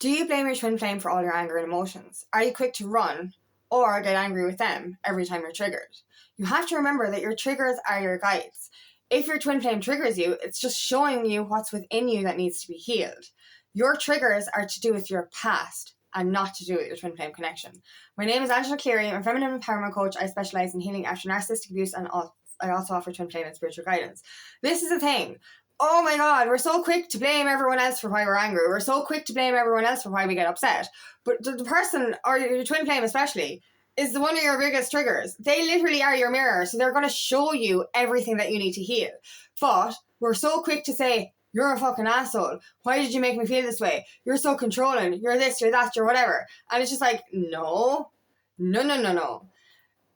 Do you blame your twin flame for all your anger and emotions? Are you quick to run or get angry with them every time you're triggered? You have to remember that your triggers are your guides. If your twin flame triggers you, it's just showing you what's within you that needs to be healed. Your triggers are to do with your past and not to do with your twin flame connection. My name is Angela Cleary. I'm a feminine empowerment coach. I specialize in healing after narcissistic abuse, and I also offer twin flame and spiritual guidance. This is the thing. Oh my God, we're so quick to blame everyone else for why we're angry. We're so quick to blame everyone else for why we get upset. But the person, or your twin flame especially, is one of your biggest triggers. They literally are your mirror, so they're going to show you everything that you need to heal. But we're so quick to say, you're a fucking asshole. Why did you make me feel this way? You're so controlling. You're this, you're that, you're whatever. And it's just like, no. You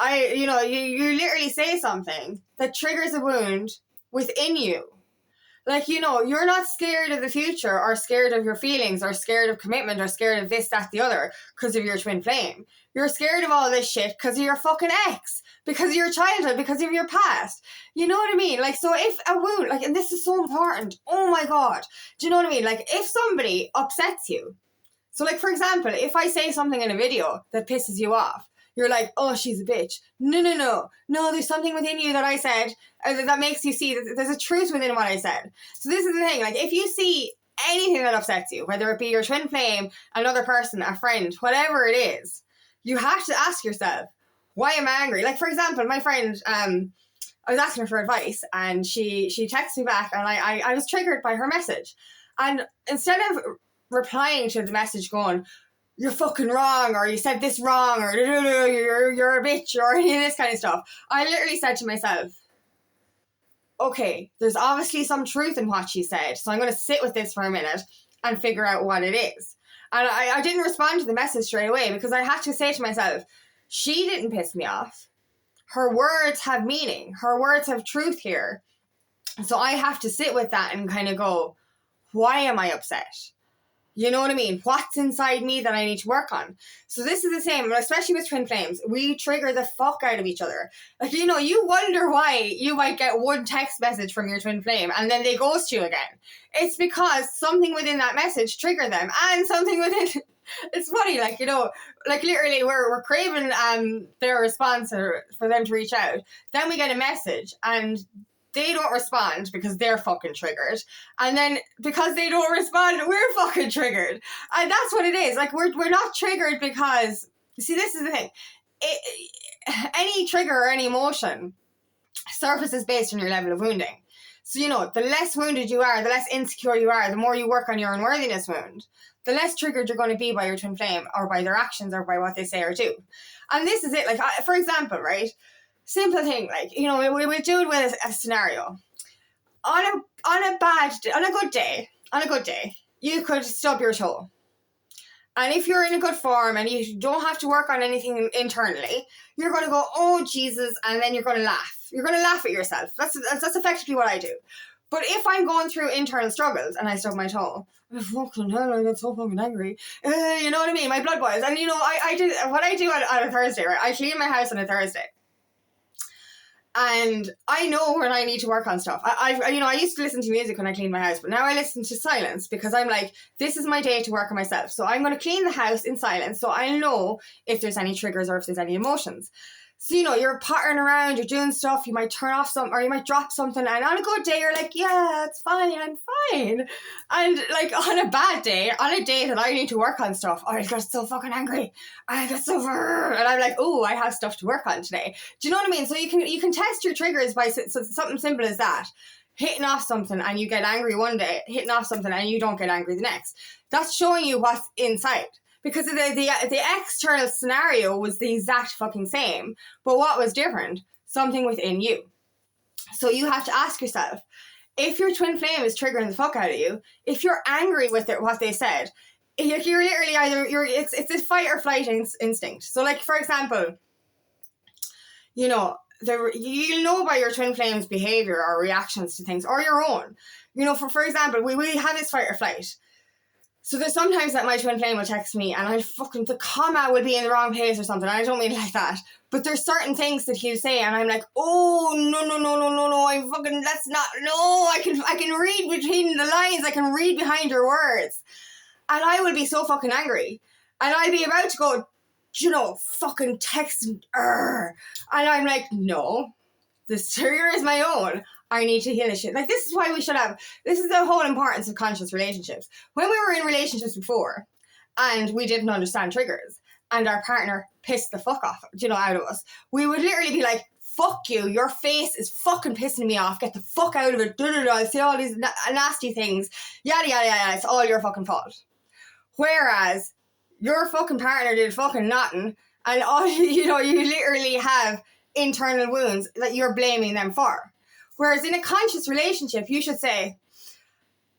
literally say something that triggers a wound within you. Like, you're not scared of the future or scared of your feelings or scared of commitment or scared of this, that, the other because of your twin flame. You're scared of all this shit because of your fucking ex, because of your childhood, because of your past. You know what I mean? Like, so if a wound, like, and this is so important. Oh my God. Do you know what I mean? Like, if somebody upsets you. So, like, for example, if I say something in a video that pisses you off, you're like, oh, she's a bitch. No, there's something within you that I said that makes you see that there's a truth within what I said. So this is the thing, like, if you see anything that upsets you, whether it be your twin flame, another person, a friend, whatever it is, you have to ask yourself, why am I angry? Like, for example, my friend, I was asking her for advice and she texted me back and I was triggered by her message. And instead of replying to the message going, you're fucking wrong, or you said this wrong, or you're a bitch, or any of this kind of stuff, I literally said to myself, okay, there's obviously some truth in what she said, so I'm going to sit with this for a minute and figure out what it is. And I didn't respond to the message straight away because I had to say to myself, she didn't piss me off. Her words have meaning. Her words have truth here. So I have to sit with that and kind of go, why am I upset? You know what I mean? What's inside me that I need to work on? So this is the same, especially with twin flames. We trigger the fuck out of each other. Like, you wonder why you might get one text message from your twin flame and then they ghost you again. It's because something within that message triggered them, and something within... It's funny, like, like literally we're craving their response for them to reach out. Then we get a message and they don't respond because they're fucking triggered. And then because they don't respond, we're fucking triggered. And that's what it is. Like, we're not triggered because... See, this is the thing. Any trigger or any emotion surfaces based on your level of wounding. So, the less wounded you are, the less insecure you are, the more you work on your unworthiness wound, the less triggered you're going to be by your twin flame or by their actions or by what they say or do. And this is it. Like, for example, right? Simple thing, like, we do it with a scenario. On a good day, you could stub your toe. And if you're in a good form and you don't have to work on anything internally, you're going to go, oh, Jesus, and then you're going to laugh. You're going to laugh at yourself. That's effectively what I do. But if I'm going through internal struggles and I stub my toe, fucking hell, I get so fucking angry. You know what I mean? My blood boils. And, I do what I do on a Thursday, right? I clean my house on a Thursday. And I know when I need to work on stuff. I used to listen to music when I cleaned my house, but now I listen to silence because I'm like, this is my day to work on myself. So I'm going to clean the house in silence so I know if there's any triggers or if there's any emotions. So, you're pottering around, you're doing stuff, you might turn off something or you might drop something, and on a good day you're like, yeah, it's fine, I'm fine. And like on a bad day, on a day that I need to work on stuff, I get so fucking angry. I get so... And I'm like, oh, I have stuff to work on today. Do you know what I mean? So you can test your triggers by something simple as that. Hitting off something and you get angry one day, hitting off something and you don't get angry the next. That's showing you what's inside. Because the external scenario was the exact fucking same. But what was different? Something within you. So you have to ask yourself, if your twin flame is triggering the fuck out of you, if you're angry with what they said, you're literally it's this fight or flight instinct. So like, for example, you'll know by your twin flame's behavior or reactions to things, or your own. For example, we have this fight or flight. So there's sometimes that my twin flame will text me and the comma will be in the wrong place or something. I don't mean it like that. But there's certain things that he'll say and I'm like, oh, no, that's not, no, I can read between the lines. I can read behind your words. And I will be so fucking angry. And I'll be about to go, fucking text and I'm like, no, this trigger is my own. I need to heal this shit. Like, this is why this is the whole importance of conscious relationships. When we were in relationships before and we didn't understand triggers and our partner pissed the fuck off, out of us, we would literally be like, fuck you, your face is fucking pissing me off, get the fuck out of it, I say all these nasty things, yada, yada, yada, it's all your fucking fault. Whereas your fucking partner did fucking nothing, and all you literally have internal wounds that you're blaming them for. Whereas in a conscious relationship, you should say,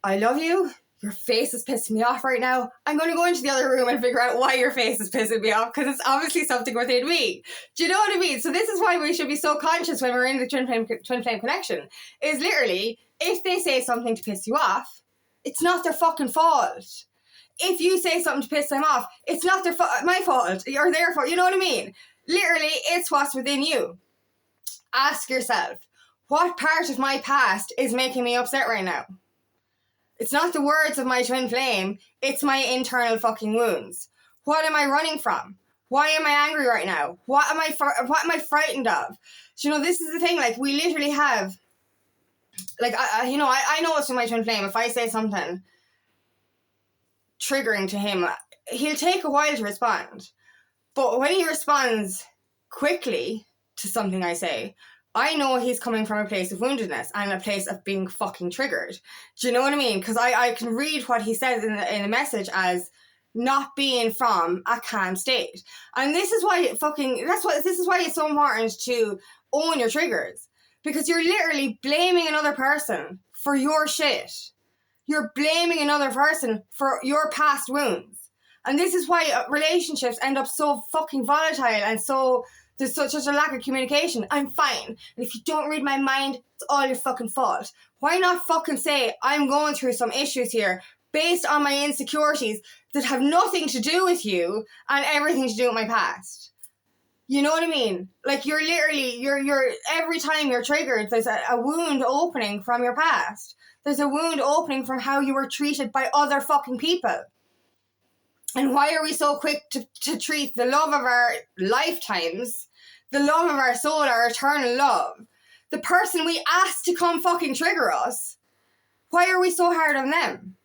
I love you, your face is pissing me off right now. I'm going to go into the other room and figure out why your face is pissing me off, because it's obviously something within me. Do you know what I mean? So this is why we should be so conscious when we're in the twin flame connection, is literally, if they say something to piss you off, it's not their fucking fault. If you say something to piss them off, it's not my fault or their fault. You know what I mean? Literally, it's what's within you. Ask yourself, what part of my past is making me upset right now? It's not the words of my twin flame, it's my internal fucking wounds. What am I running from? Why am I angry right now? What am I frightened of? This is the thing, like, we literally have, like, I know it's with my twin flame. If I say something triggering to him, he'll take a while to respond. But when he responds quickly to something I say, I know he's coming from a place of woundedness and a place of being fucking triggered. Do you know what I mean? Because I can read what he says in the message as not being from a calm state. And this is why it's so important to own your triggers. Because you're literally blaming another person for your shit. You're blaming another person for your past wounds. And this is why relationships end up so fucking volatile and so there's such a lack of communication. I'm fine. And if you don't read my mind, it's all your fucking fault. Why not fucking say, I'm going through some issues here based on my insecurities that have nothing to do with you and everything to do with my past? You know what I mean? Like, you're literally, every time you're triggered, there's a wound opening from your past. There's a wound opening from how you were treated by other fucking people. And why are we so quick to treat the love of our lifetimes, the love of our soul, our eternal love, the person we asked to come fucking trigger us, why are we so hard on them?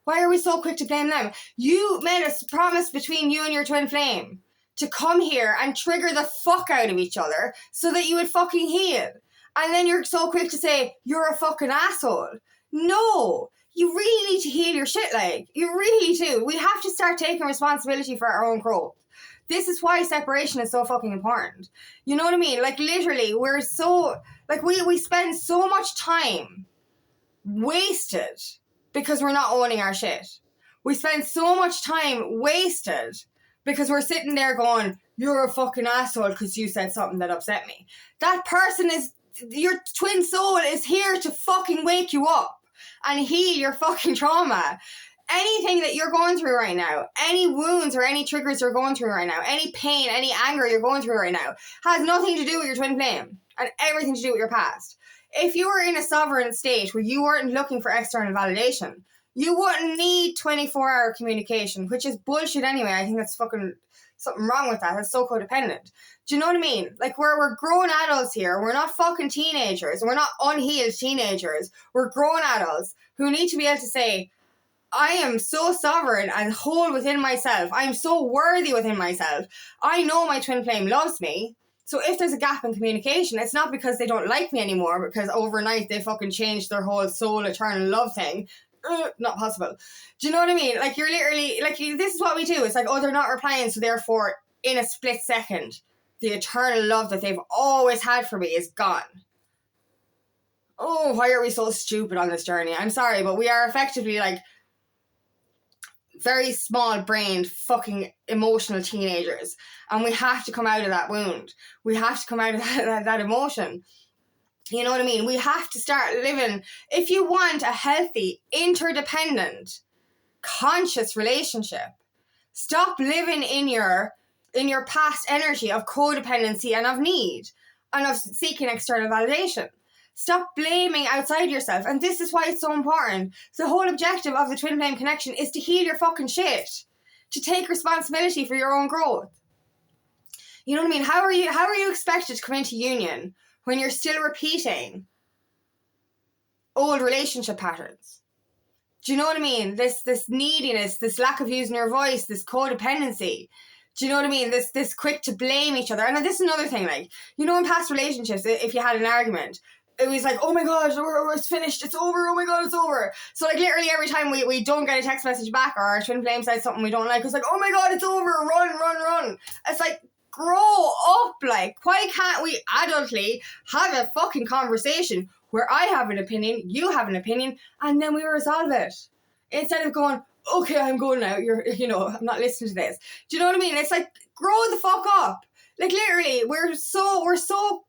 Why are we so quick to blame them? You made a promise between you and your twin flame to come here and trigger the fuck out of each other so that you would fucking heal. And then you're so quick to say, you're a fucking asshole. No, you really need to heal your shit, like. You really do. We have to start taking responsibility for our own growth. This is why separation is so fucking important. You know what I mean? Like, literally, we're so, like, we spend so much time wasted because we're not owning our shit. We spend so much time wasted because we're sitting there going, you're a fucking asshole because you said something that upset me. That person is, your twin soul is here to fucking wake you up and heal your fucking trauma. Anything that you're going through right now, any wounds or any triggers you're going through right now, any pain, any anger you're going through right now, has nothing to do with your twin flame and everything to do with your past. If you were in a sovereign state where you weren't looking for external validation, you wouldn't need 24-hour communication, which is bullshit anyway. I think that's fucking something wrong with that. It's so codependent. Do you know what I mean? Like, we're grown adults here. We're not fucking teenagers. We're not unhealed teenagers. We're grown adults who need to be able to say, I am so sovereign and whole within myself. I am so worthy within myself. I know my twin flame loves me. So if there's a gap in communication, it's not because they don't like me anymore, because overnight they fucking changed their whole soul eternal love thing. Not possible. Do you know what I mean? Like, you're literally, like, this is what we do. It's like, oh, they're not replying, so therefore, in a split second, the eternal love that they've always had for me is gone. Oh, why are we so stupid on this journey? I'm sorry, but we are effectively, like, very small-brained, fucking emotional teenagers. And we have to come out of that wound. We have to come out of that emotion. You know what I mean? We have to start living. If you want a healthy, interdependent, conscious relationship, stop living in your past energy of codependency and of need and of seeking external validation. Stop blaming outside yourself. And this is why it's so important. The whole objective of the twin flame connection is to heal your fucking shit. To take responsibility for your own growth. You know what I mean? How are you expected to come into union when you're still repeating old relationship patterns? Do you know what I mean? This neediness, this lack of using your voice, this codependency. Do you know what I mean? This quick to blame each other. And this is another thing, like, you know, in past relationships, if you had an argument, it was like, oh my God, it's finished, it's over, oh my God, it's over. So like literally every time we don't get a text message back or our twin flame says something we don't like, it's like, oh my God, it's over, run. It's like, grow up, like, why can't we adultly have a fucking conversation where I have an opinion, you have an opinion, and then we resolve it? Instead of going, okay, I'm going now, I'm not listening to this. Do you know what I mean? It's like, grow the fuck up. Like literally, we're so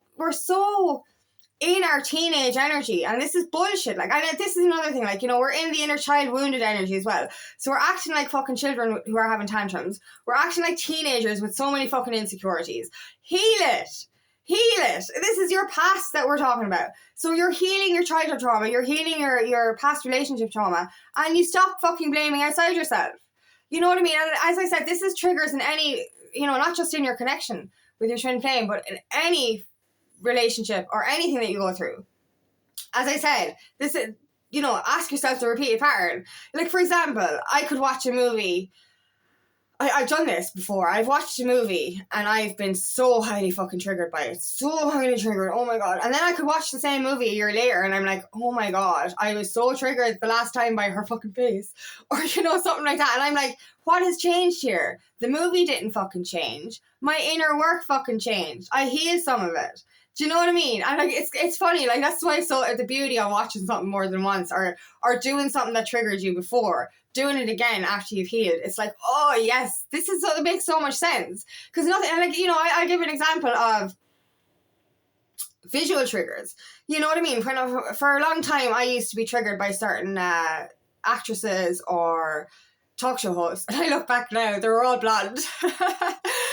in our teenage energy, and this is bullshit. Like, and this is another thing, like, you know, we're in the inner child wounded energy as well. So we're acting like fucking children who are having tantrums. We're acting like teenagers with so many fucking insecurities. Heal it. This is your past that we're talking about. So you're healing your childhood trauma, you're healing your past relationship trauma, and you stop fucking blaming outside yourself. You know what I mean? And as I said, this is triggers in any, you know, not just in your connection with your twin flame, but in any relationship or anything that you go through. As I said, this is, you know, ask yourself the repeated pattern. Like, for example, I could watch a movie. I've done this before. I've watched a movie and I've been so highly fucking triggered by it. So highly triggered. Oh my God. And then I could watch the same movie a year later and I'm like, oh my God, I was so triggered the last time by her fucking face. Or, you know, something like that. And I'm like, what has changed here? The movie didn't fucking change. My inner work fucking changed. I healed some of it. Do you know what I mean? And like, it's funny, like, that's why the beauty of watching something more than once, or doing something that triggered you before, doing it again after you've healed. It's like, oh yes, it makes so much sense. Because nothing, and like, you know, I'll give an example of visual triggers. You know what I mean? For a long time, I used to be triggered by certain actresses or talk show hosts, and I look back now, they were all blonde.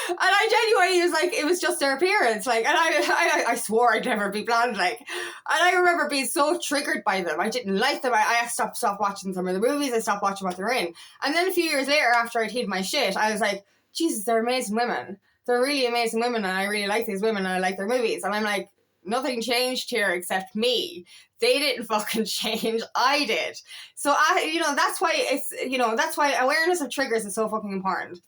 And I genuinely was like, it was just their appearance, like, and I swore I'd never be blonde, like, and I remember being so triggered by them. I didn't like them. I stopped watching some of the movies. I stopped watching what they're in. And then a few years later, after I'd healed my shit, I was like, Jesus, they're amazing women. They're really amazing women, and I really like these women, and I like their movies. And I'm like, nothing changed here except me. They didn't fucking change. I did. So that's why awareness of triggers is so fucking important.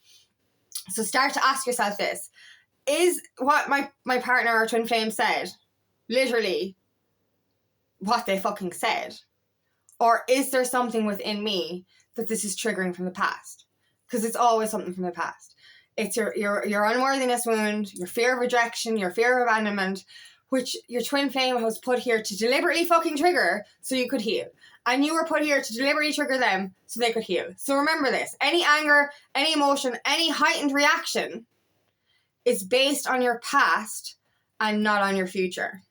So start to ask yourself this. Is what my partner or twin flame said literally what they fucking said? Or is there something within me that this is triggering from the past? Because it's always something from the past. It's your unworthiness wound, your fear of rejection, your fear of abandonment, which your twin flame was put here to deliberately fucking trigger so you could heal. And you were put here to deliberately trigger them so they could heal. So remember this. Any anger, any emotion, any heightened reaction is based on your past and not on your future.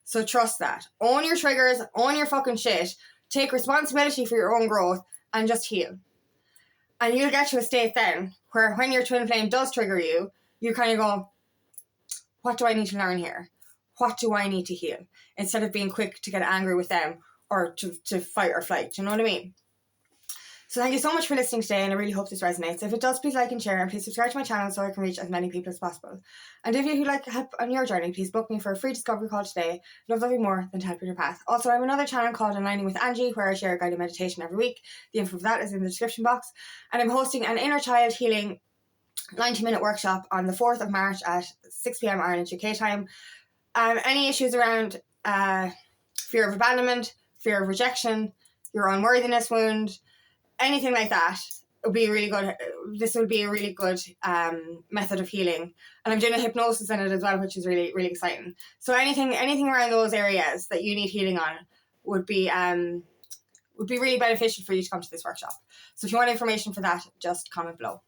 So trust that. Own your triggers, own your fucking shit, take responsibility for your own growth, and just heal. And you'll get to a state then where when your twin flame does trigger you, you kind of go, what do I need to learn here? What do I need to heal? Instead of being quick to get angry with them or to fight or flight. Do you know what I mean? So thank you so much for listening today, and I really hope this resonates. If it does, please like and share, and please subscribe to my channel so I can reach as many people as possible. And if you'd like help on your journey, please book me for a free discovery call today. Love nothing more than to help with your path. Also, I have another channel called Aligning with Angie, where I share a guided meditation every week. The info for that is in the description box. And I'm hosting an inner child healing 90-minute workshop on the 4th of March at 6 p.m. Ireland UK time. Any issues around fear of abandonment, fear of rejection, your unworthiness wound, anything like that would be really good. This would be a really good method of healing. And I'm doing a hypnosis in it as well, which is really, really exciting. So anything around those areas that you need healing on would be really beneficial for you to come to this workshop. So if you want information for that, just comment below.